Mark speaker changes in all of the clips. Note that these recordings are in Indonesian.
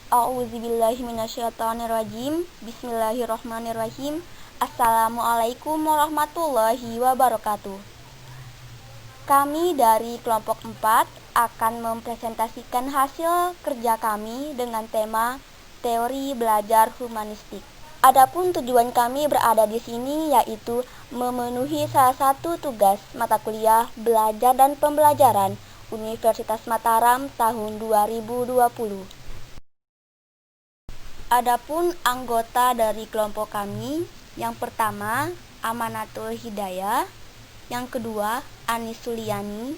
Speaker 1: A'udzubillahi minasyaitonirrajim. Bismillahirrahmanirrahim. Assalamualaikum warahmatullahi wabarakatuh. Kami dari kelompok 4 akan mempresentasikan hasil kerja kami dengan tema teori belajar humanistik. Adapun tujuan kami berada di sini yaitu memenuhi salah satu tugas mata kuliah belajar dan pembelajaran Universitas Mataram tahun 2020. Adapun anggota dari kelompok kami, yang pertama Amanatul Hidayah, yang kedua Anis Suliani,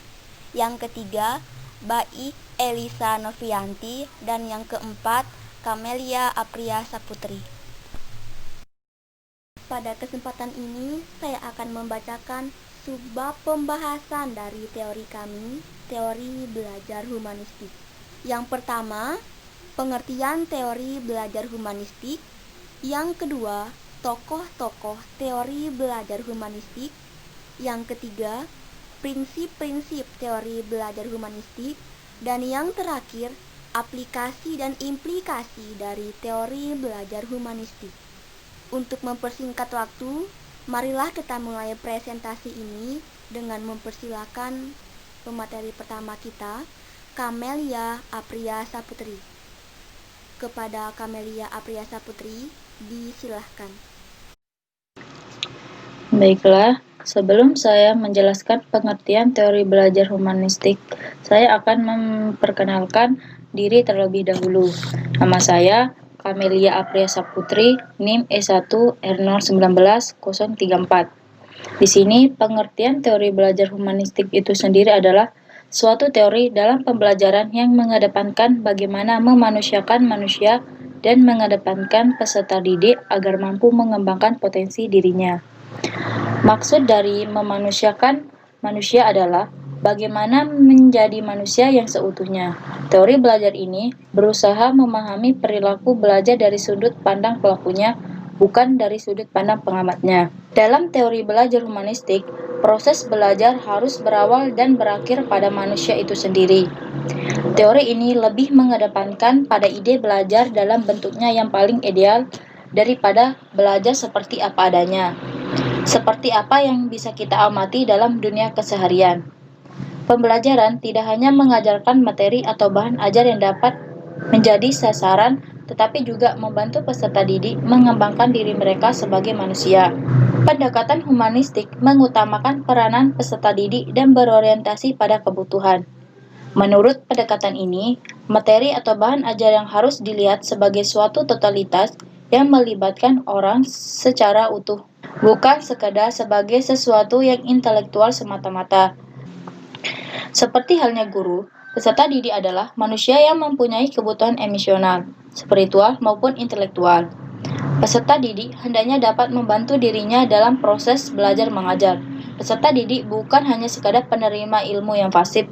Speaker 1: yang ketiga Bai Elisa Novianti, dan yang keempat Kamelia Apria Saputri. Pada kesempatan ini saya akan membacakan subbab pembahasan dari teori kami, teori belajar humanistik. Yang pertama, pengertian teori belajar humanistik. Yang kedua, tokoh-tokoh teori belajar humanistik. Yang ketiga, prinsip-prinsip teori belajar humanistik. Dan yang terakhir, aplikasi dan implikasi dari teori belajar humanistik. Untuk mempersingkat waktu, marilah kita mulai presentasi ini dengan mempersilakan pemateri pertama kita, Kamelia Apria Saputri. Kepada Kamelia Apria Saputri, disilahkan.
Speaker 2: Baiklah, sebelum saya menjelaskan pengertian teori belajar humanistik, saya akan memperkenalkan diri terlebih dahulu. Nama saya Kamelia Apria Saputri, NIM E1R019034. Di sini, pengertian teori belajar humanistik itu sendiri adalah suatu teori dalam pembelajaran yang mengedepankan bagaimana memanusiakan manusia dan mengedepankan peserta didik agar mampu mengembangkan potensi dirinya. Maksud dari memanusiakan manusia adalah bagaimana menjadi manusia yang seutuhnya. Teori belajar ini berusaha memahami perilaku belajar dari sudut pandang pelakunya, bukan dari sudut pandang pengamatnya. Dalam teori belajar humanistik, proses belajar harus berawal dan berakhir pada manusia itu sendiri. Teori ini lebih mengedepankan pada ide belajar dalam bentuknya yang paling ideal daripada belajar seperti apa adanya. Seperti apa yang bisa kita amati dalam dunia keseharian. Pembelajaran tidak hanya mengajarkan materi atau bahan ajar yang dapat menjadi sasaran, tetapi juga membantu peserta didik mengembangkan diri mereka sebagai manusia. Pendekatan humanistik mengutamakan peranan peserta didik dan berorientasi pada kebutuhan. Menurut pendekatan ini, materi atau bahan ajar yang harus dilihat sebagai suatu totalitas yang melibatkan orang secara utuh, bukan sekadar sebagai sesuatu yang intelektual semata-mata. Seperti halnya guru, peserta didik adalah manusia yang mempunyai kebutuhan emosional, spiritual maupun intelektual. Peserta didik hendaknya dapat membantu dirinya dalam proses belajar mengajar. Peserta didik bukan hanya sekadar penerima ilmu yang pasif.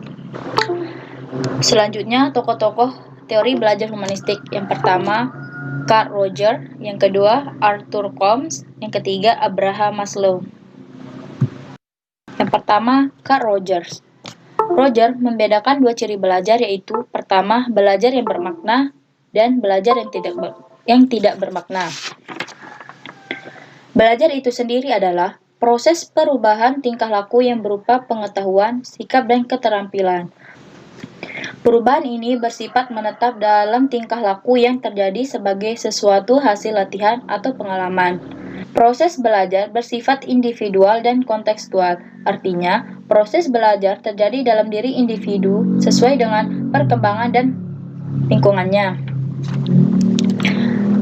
Speaker 2: Selanjutnya, tokoh-tokoh teori belajar humanistik. Yang pertama, Carl Rogers, yang kedua, Arthur Combs, yang ketiga, Abraham Maslow. Yang pertama, Carl Rogers. Rogers membedakan dua ciri belajar, yaitu pertama, belajar yang bermakna dan belajar yang tidak bermakna. Belajar itu sendiri adalah proses perubahan tingkah laku yang berupa pengetahuan, sikap, dan keterampilan. Perubahan ini bersifat menetap dalam tingkah laku yang terjadi sebagai sesuatu hasil latihan atau pengalaman. Proses belajar bersifat individual dan kontekstual, artinya proses belajar terjadi dalam diri individu sesuai dengan perkembangan dan lingkungannya.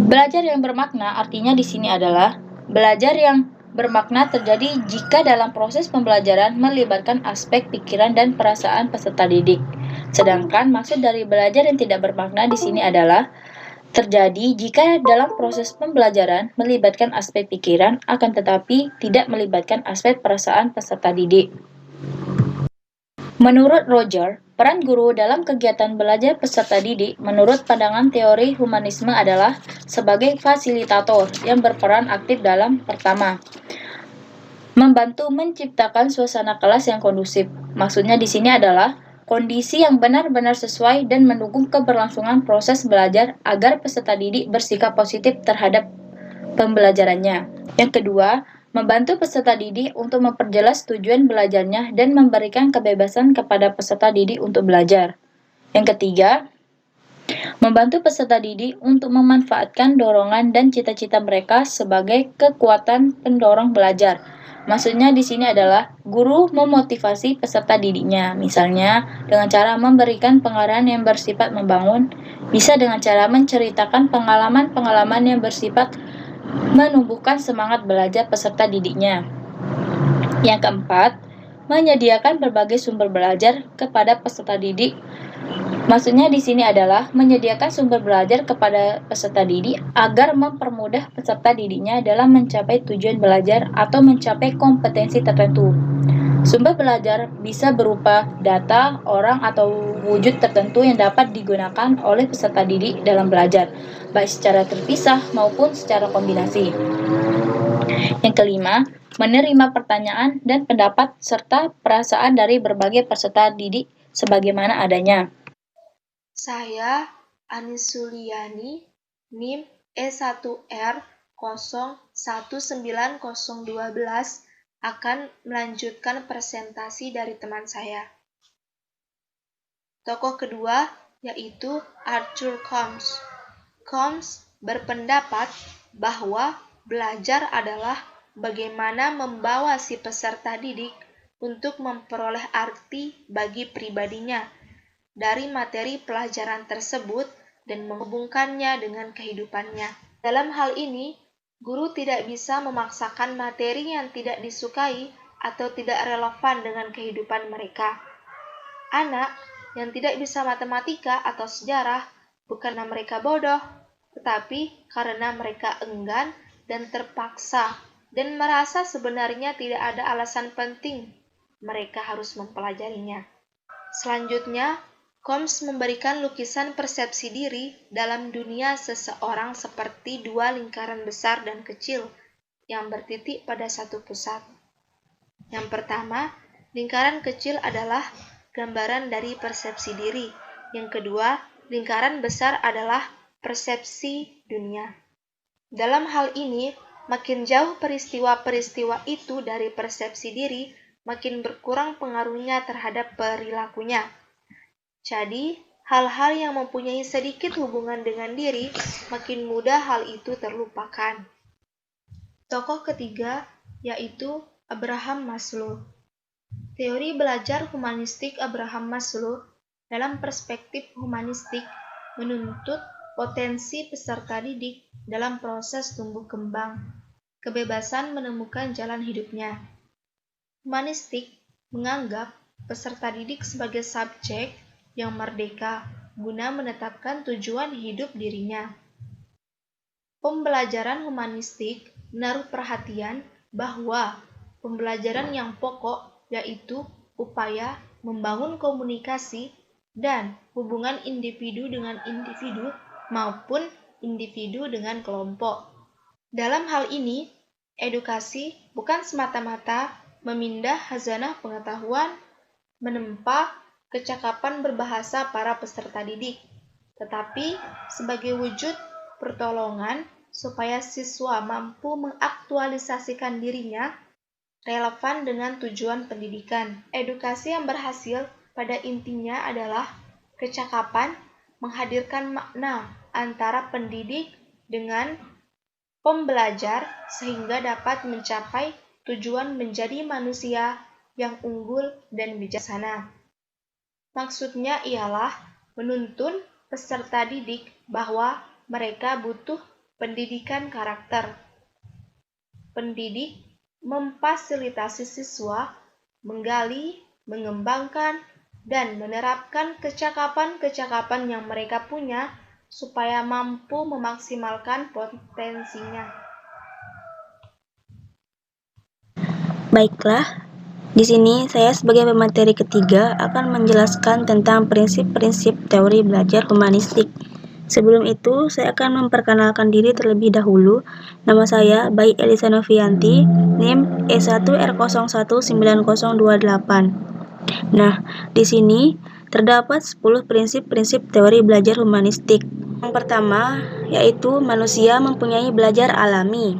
Speaker 2: Belajar yang bermakna artinya di sini adalah belajar yang bermakna terjadi jika dalam proses pembelajaran melibatkan aspek pikiran dan perasaan peserta didik. Sedangkan maksud dari belajar yang tidak bermakna di sini adalah terjadi jika dalam proses pembelajaran melibatkan aspek pikiran, akan tetapi tidak melibatkan aspek perasaan peserta didik. Menurut Rogers, peran guru dalam kegiatan belajar peserta didik menurut pandangan teori humanisme adalah sebagai fasilitator yang berperan aktif dalam pertama, membantu menciptakan suasana kelas yang kondusif. Maksudnya di sini adalah kondisi yang benar-benar sesuai dan mendukung keberlangsungan proses belajar agar peserta didik bersikap positif terhadap pembelajarannya. Yang kedua, membantu peserta didik untuk memperjelas tujuan belajarnya dan memberikan kebebasan kepada peserta didik untuk belajar. Yang ketiga, membantu peserta didik untuk memanfaatkan dorongan dan cita-cita mereka sebagai kekuatan pendorong belajar. Maksudnya di sini adalah guru memotivasi peserta didiknya, misalnya dengan cara memberikan pengarahan yang bersifat membangun, bisa dengan cara menceritakan pengalaman-pengalaman yang bersifat menumbuhkan semangat belajar peserta didiknya. Yang keempat, menyediakan berbagai sumber belajar kepada peserta didik. Maksudnya di sini adalah menyediakan sumber belajar kepada peserta didik agar mempermudah peserta didiknya dalam mencapai tujuan belajar atau mencapai kompetensi tertentu. Sumber belajar bisa berupa data, orang, atau wujud tertentu yang dapat digunakan oleh peserta didik dalam belajar, baik secara terpisah maupun secara kombinasi. Yang kelima, menerima pertanyaan dan pendapat serta perasaan dari berbagai peserta didik sebagaimana adanya.
Speaker 3: Saya, Anis Suliani, NIM E1R 019012 akan melanjutkan presentasi dari teman saya. Tokoh kedua yaitu Arthur Combs. Combs berpendapat bahwa belajar adalah bagaimana membawa si peserta didik untuk memperoleh arti bagi pribadinya dari materi pelajaran tersebut dan menghubungkannya dengan kehidupannya. Dalam hal ini, guru tidak bisa memaksakan materi yang tidak disukai atau tidak relevan dengan kehidupan mereka. Anak yang tidak bisa matematika atau sejarah bukanlah mereka bodoh, tetapi karena mereka enggan dan terpaksa dan merasa sebenarnya tidak ada alasan penting mereka harus mempelajarinya. Selanjutnya, Combs memberikan lukisan persepsi diri dalam dunia seseorang seperti dua lingkaran besar dan kecil yang bertitik pada satu pusat. Yang pertama, lingkaran kecil adalah gambaran dari persepsi diri. Yang kedua, lingkaran besar adalah persepsi dunia. Dalam hal ini, makin jauh peristiwa-peristiwa itu dari persepsi diri, makin berkurang pengaruhnya terhadap perilakunya. Jadi, hal-hal yang mempunyai sedikit hubungan dengan diri, makin mudah hal itu terlupakan. Tokoh ketiga yaitu Abraham Maslow. Teori belajar humanistik Abraham Maslow dalam perspektif humanistik menuntut potensi peserta didik dalam proses tumbuh kembang, kebebasan menemukan jalan hidupnya. Humanistik menganggap peserta didik sebagai subjek yang merdeka guna menetapkan tujuan hidup dirinya. Pembelajaran humanistik menaruh perhatian bahwa pembelajaran yang pokok yaitu upaya membangun komunikasi dan hubungan individu dengan individu maupun individu dengan kelompok. Dalam hal ini, edukasi bukan semata-mata memindah khazanah pengetahuan, menempa kecakapan berbahasa para peserta didik, tetapi sebagai wujud pertolongan supaya siswa mampu mengaktualisasikan dirinya relevan dengan tujuan pendidikan. Edukasi yang berhasil pada intinya adalah kecakapan menghadirkan makna antara pendidik dengan pembelajar sehingga dapat mencapai tujuan menjadi manusia yang unggul dan bijaksana. Maksudnya ialah menuntun peserta didik bahwa mereka butuh pendidikan karakter. Pendidik memfasilitasi siswa menggali, mengembangkan, dan menerapkan kecakapan-kecakapan yang mereka punya supaya mampu memaksimalkan potensinya.
Speaker 1: Baiklah, di sini saya sebagai pemateri ketiga akan menjelaskan tentang prinsip-prinsip teori belajar humanistik. Sebelum itu, saya akan memperkenalkan diri terlebih dahulu. Nama saya Bayi Elisa Novianti, NIM E1R019028. Nah, di sini terdapat 10 prinsip-prinsip teori belajar humanistik. Yang pertama, yaitu manusia mempunyai belajar alami.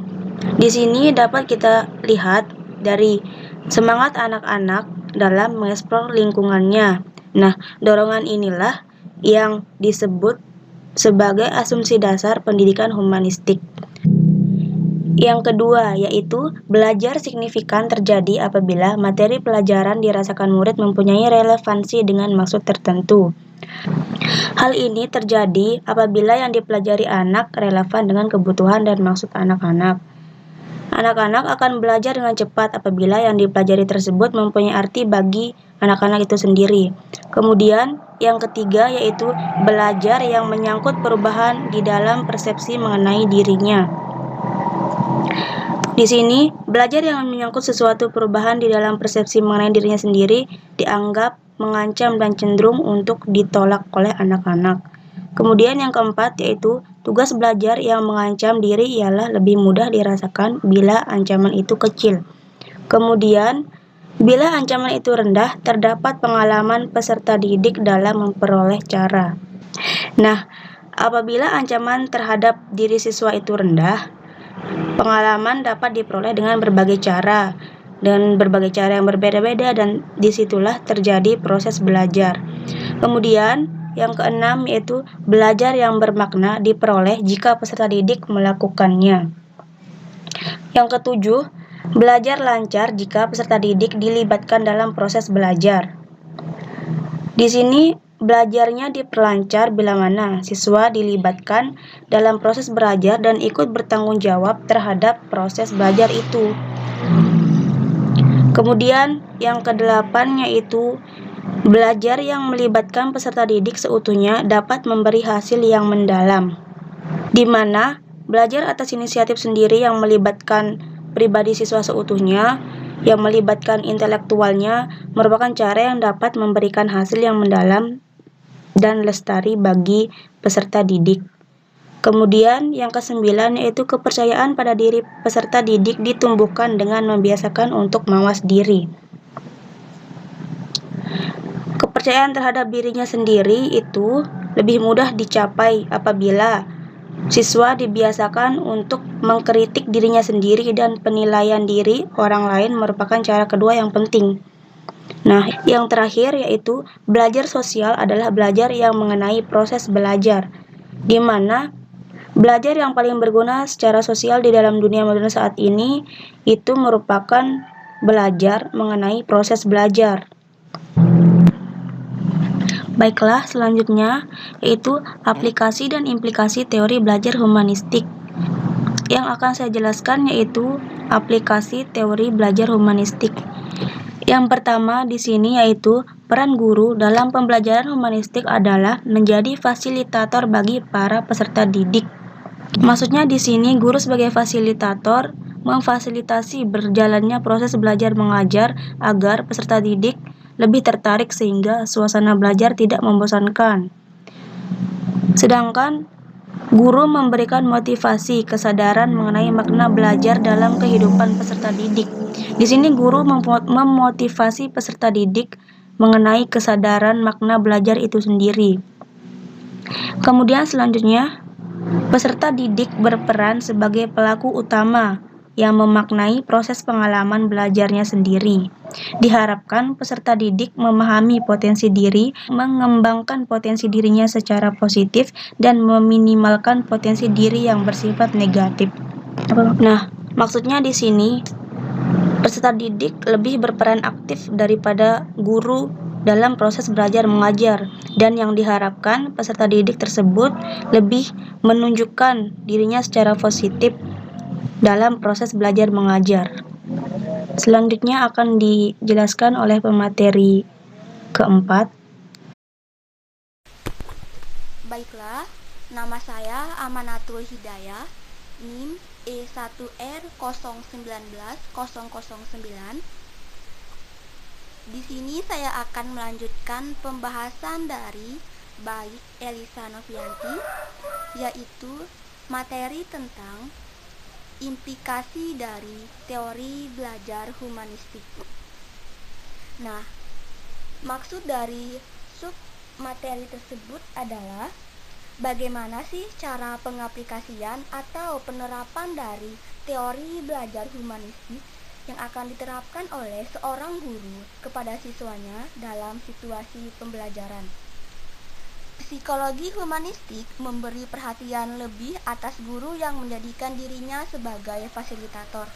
Speaker 1: Di sini dapat kita lihat dari semangat anak-anak dalam mengeksplor lingkungannya. Nah, dorongan inilah yang disebut sebagai asumsi dasar pendidikan humanistik. Yang kedua, yaitu belajar signifikan terjadi apabila materi pelajaran dirasakan murid mempunyai relevansi dengan maksud tertentu. Hal ini terjadi apabila yang dipelajari anak relevan dengan kebutuhan dan maksud anak-anak. Anak-anak akan belajar dengan cepat apabila yang dipelajari tersebut mempunyai arti bagi anak-anak itu sendiri. Kemudian, yang ketiga yaitu belajar yang menyangkut perubahan di dalam persepsi mengenai dirinya. Di sini, belajar yang menyangkut sesuatu perubahan di dalam persepsi mengenai dirinya sendiri dianggap mengancam dan cenderung untuk ditolak oleh anak-anak. Kemudian yang keempat yaitu tugas belajar yang mengancam diri ialah lebih mudah dirasakan bila ancaman itu kecil. Kemudian, bila ancaman itu rendah, terdapat pengalaman peserta didik dalam memperoleh cara. Nah, apabila ancaman terhadap diri siswa itu rendah, pengalaman dapat diperoleh dengan berbagai cara dan berbagai cara yang berbeda-beda, dan disitulah terjadi proses belajar. Kemudian yang keenam yaitu belajar yang bermakna diperoleh jika peserta didik melakukannya. Yang ketujuh, belajar lancar jika peserta didik dilibatkan dalam proses belajar. Di sini belajarnya diperlancar bila mana siswa dilibatkan dalam proses belajar dan ikut bertanggung jawab terhadap proses belajar itu. Kemudian yang kedelapan yaitu belajar yang melibatkan peserta didik seutuhnya dapat memberi hasil yang mendalam, di mana belajar atas inisiatif sendiri yang melibatkan pribadi siswa seutuhnya, yang melibatkan intelektualnya, merupakan cara yang dapat memberikan hasil yang mendalam dan lestari bagi peserta didik. Kemudian yang kesembilan yaitu kepercayaan pada diri peserta didik ditumbuhkan dengan membiasakan untuk mawas diri. Kepercayaan terhadap dirinya sendiri itu lebih mudah dicapai apabila siswa dibiasakan untuk mengkritik dirinya sendiri, dan penilaian diri orang lain merupakan cara kedua yang penting. Nah, yang terakhir yaitu belajar sosial adalah belajar yang mengenai proses belajar, di mana belajar yang paling berguna secara sosial di dalam dunia modern saat ini itu merupakan belajar mengenai proses belajar. Baiklah, selanjutnya yaitu aplikasi dan implikasi teori belajar humanistik. Yang akan saya jelaskan yaitu aplikasi teori belajar humanistik. Yang pertama di sini yaitu peran guru dalam pembelajaran humanistik adalah menjadi fasilitator bagi para peserta didik. Maksudnya di sini guru sebagai fasilitator memfasilitasi berjalannya proses belajar mengajar agar peserta didik lebih tertarik sehingga suasana belajar tidak membosankan. Sedangkan guru memberikan motivasi kesadaran mengenai makna belajar dalam kehidupan peserta didik. Di sini guru memotivasi peserta didik mengenai kesadaran makna belajar itu sendiri. Kemudian selanjutnya, peserta didik berperan sebagai pelaku utama yang memaknai proses pengalaman belajarnya sendiri. Diharapkan peserta didik memahami potensi diri, mengembangkan potensi dirinya secara positif, dan meminimalkan potensi diri yang bersifat negatif. Nah, maksudnya di sini peserta didik lebih berperan aktif daripada guru dalam proses belajar mengajar, dan yang diharapkan peserta didik tersebut lebih menunjukkan dirinya secara positif dalam proses belajar mengajar. Selanjutnya akan dijelaskan oleh pemateri keempat.
Speaker 4: Baiklah, nama saya Amanatul Hidayah, NIM E1R019009. Di sini saya akan melanjutkan pembahasan dari Baik Elisa Novianti, yaitu materi tentang implikasi dari teori belajar humanistik. Nah, maksud dari sub materi tersebut adalah bagaimana sih cara pengaplikasian atau penerapan dari teori belajar humanistik yang akan diterapkan oleh seorang guru kepada siswanya dalam situasi pembelajaran. Psikologi humanistik memberi perhatian lebih atas guru yang menjadikan dirinya sebagai fasilitator.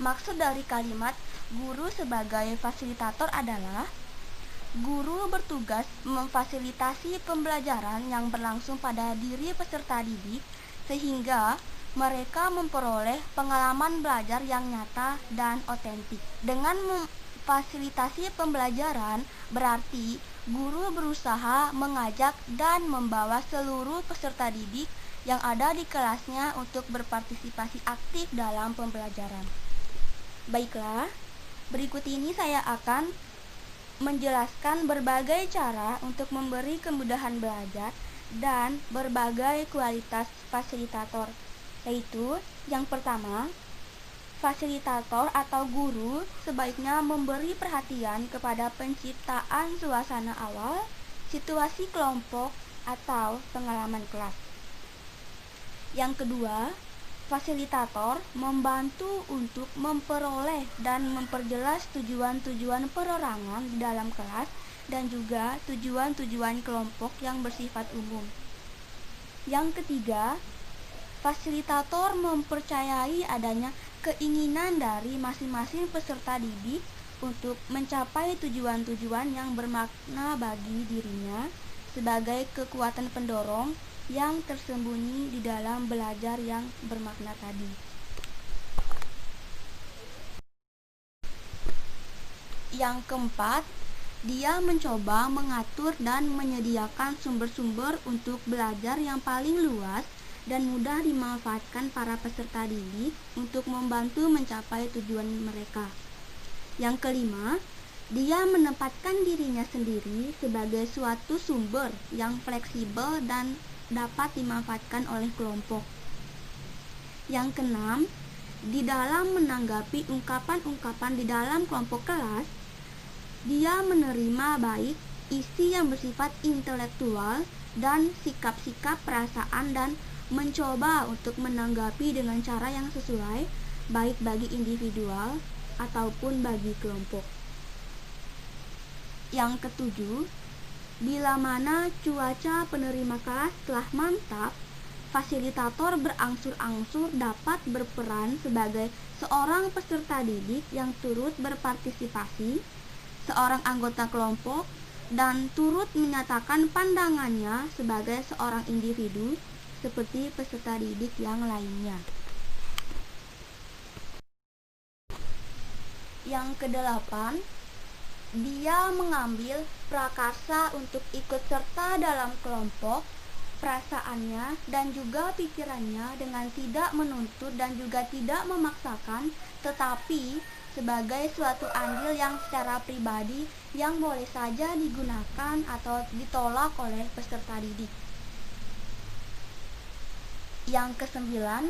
Speaker 4: Maksud dari kalimat guru sebagai fasilitator adalah guru bertugas memfasilitasi pembelajaran yang berlangsung pada diri peserta didik sehingga mereka memperoleh pengalaman belajar yang nyata dan otentik. Dengan memfasilitasi pembelajaran berarti guru berusaha mengajak dan membawa seluruh peserta didik yang ada di kelasnya untuk berpartisipasi aktif dalam pembelajaran. Baiklah, berikut ini saya akan menjelaskan berbagai cara untuk memberi kemudahan belajar dan berbagai kualitas fasilitator, yaitu yang pertama, fasilitator atau guru sebaiknya memberi perhatian kepada penciptaan suasana awal, situasi kelompok, atau pengalaman kelas. Yang kedua, fasilitator membantu untuk memperoleh dan memperjelas tujuan-tujuan perorangan di dalam kelas dan juga tujuan-tujuan kelompok yang bersifat umum. Yang ketiga, fasilitator mempercayai adanya keinginan dari masing-masing peserta didik untuk mencapai tujuan-tujuan yang bermakna bagi dirinya sebagai kekuatan pendorong yang tersembunyi di dalam belajar yang bermakna tadi. Yang keempat, dia mencoba mengatur dan menyediakan sumber-sumber untuk belajar yang paling luas dan mudah dimanfaatkan para peserta didik untuk membantu mencapai tujuan mereka. Yang kelima, dia menempatkan dirinya sendiri sebagai suatu sumber yang fleksibel dan dapat dimanfaatkan oleh kelompok. Yang keenam, di dalam menanggapi ungkapan-ungkapan di dalam kelompok kelas, dia menerima baik isi yang bersifat intelektual dan sikap-sikap perasaan dan mencoba untuk menanggapi dengan cara yang sesuai baik bagi individual ataupun bagi kelompok. Yang ketujuh, bila mana cuaca penerima kelas telah mantap, fasilitator berangsur-angsur dapat berperan sebagai seorang peserta didik yang turut berpartisipasi, seorang anggota kelompok, dan turut menyatakan pandangannya sebagai seorang individu seperti peserta didik yang lainnya. Yang kedelapan, dia mengambil prakarsa untuk ikut serta dalam kelompok, perasaannya dan juga pikirannya dengan tidak menuntut dan juga tidak memaksakan, tetapi sebagai suatu andil yang secara pribadi yang boleh saja digunakan atau ditolak oleh peserta didik. Yang kesembilan,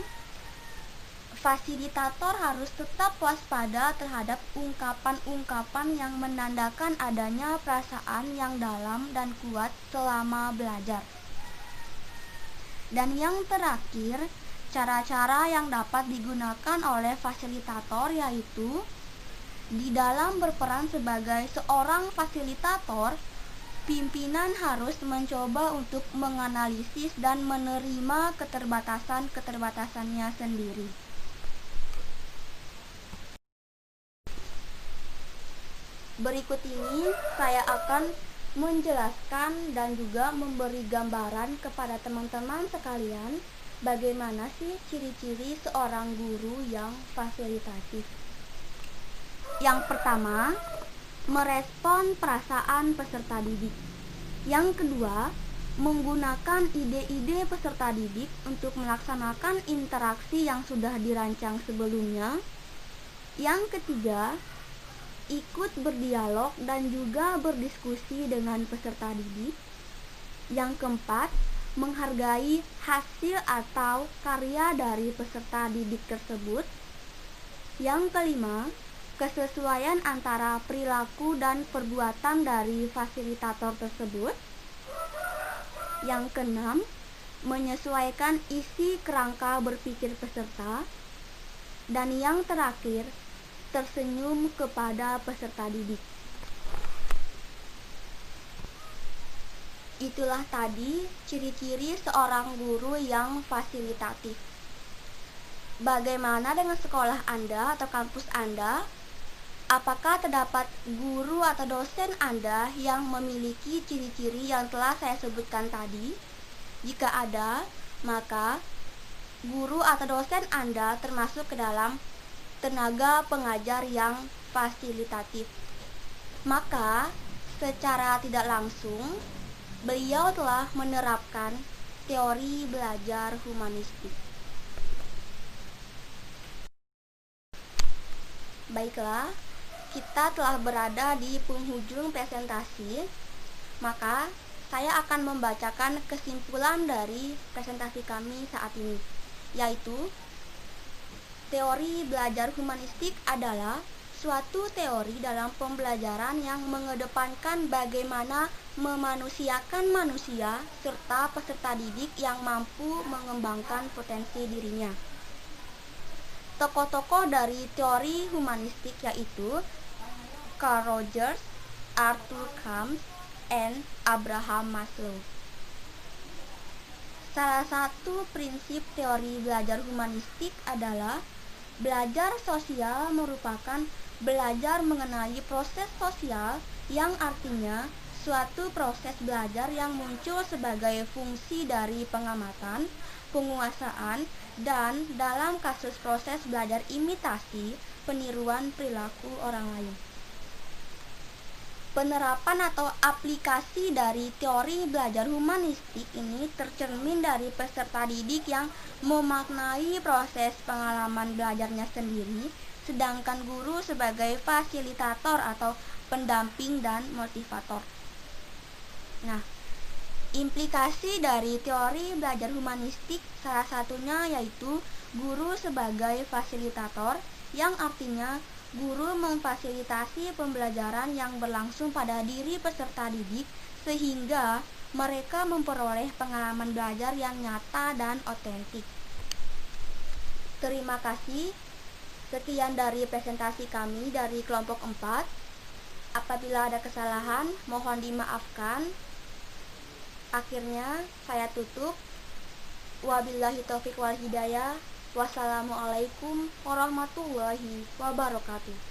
Speaker 4: fasilitator harus tetap waspada terhadap ungkapan-ungkapan yang menandakan adanya perasaan yang dalam dan kuat selama belajar. Dan yang terakhir, cara-cara yang dapat digunakan oleh fasilitator yaitu di dalam berperan sebagai seorang fasilitator, pimpinan harus mencoba untuk menganalisis dan menerima keterbatasan-keterbatasannya sendiri. Berikut ini saya akan menjelaskan dan juga memberi gambaran kepada teman-teman sekalian bagaimana sih ciri-ciri seorang guru yang fasilitatif. Yang pertama, merespon perasaan peserta didik. Yang kedua, menggunakan ide-ide peserta didik untuk melaksanakan interaksi yang sudah dirancang sebelumnya. Yang ketiga, ikut berdialog dan juga berdiskusi dengan peserta didik. Yang keempat, menghargai hasil atau karya dari peserta didik tersebut. Yang kelima, kesesuaian antara perilaku dan perbuatan dari fasilitator tersebut. Yang keenam, menyesuaikan isi kerangka berpikir peserta. Dan yang terakhir, tersenyum kepada peserta didik. Itulah tadi ciri-ciri seorang guru yang fasilitatif. Bagaimana dengan sekolah Anda atau kampus Anda? Apakah terdapat guru atau dosen Anda yang memiliki ciri-ciri yang telah saya sebutkan tadi? Jika ada, maka guru atau dosen Anda termasuk ke dalam tenaga pengajar yang fasilitatif. Maka, secara tidak langsung, beliau telah menerapkan teori belajar humanistik. Baiklah, kita telah berada di penghujung presentasi, maka saya akan membacakan kesimpulan dari presentasi kami saat ini, yaitu teori belajar humanistik adalah suatu teori dalam pembelajaran yang mengedepankan bagaimana memanusiakan manusia serta peserta didik yang mampu mengembangkan potensi dirinya. Tokoh-tokoh dari teori humanistik yaitu Carl Rogers, Arthur Combs, and Abraham Maslow. Salah satu prinsip teori belajar humanistik adalah belajar sosial merupakan belajar mengenai proses sosial, yang artinya suatu proses belajar yang muncul sebagai fungsi dari pengamatan, penguasaan, dan dalam kasus proses belajar imitasi, peniruan perilaku orang lain. Penerapan atau aplikasi dari teori belajar humanistik ini tercermin dari peserta didik yang memaknai proses pengalaman belajarnya sendiri, sedangkan guru sebagai fasilitator atau pendamping dan motivator. Nah, implikasi dari teori belajar humanistik salah satunya yaitu guru sebagai fasilitator, yang artinya guru memfasilitasi pembelajaran yang berlangsung pada diri peserta didik sehingga mereka memperoleh pengalaman belajar yang nyata dan otentik. Terima kasih. Sekian dari presentasi kami dari kelompok 4. Apabila ada kesalahan, mohon dimaafkan. Akhirnya saya tutup. Wabillahi taufiq wal hidayah. Wassalamualaikum warahmatullahi wabarakatuh.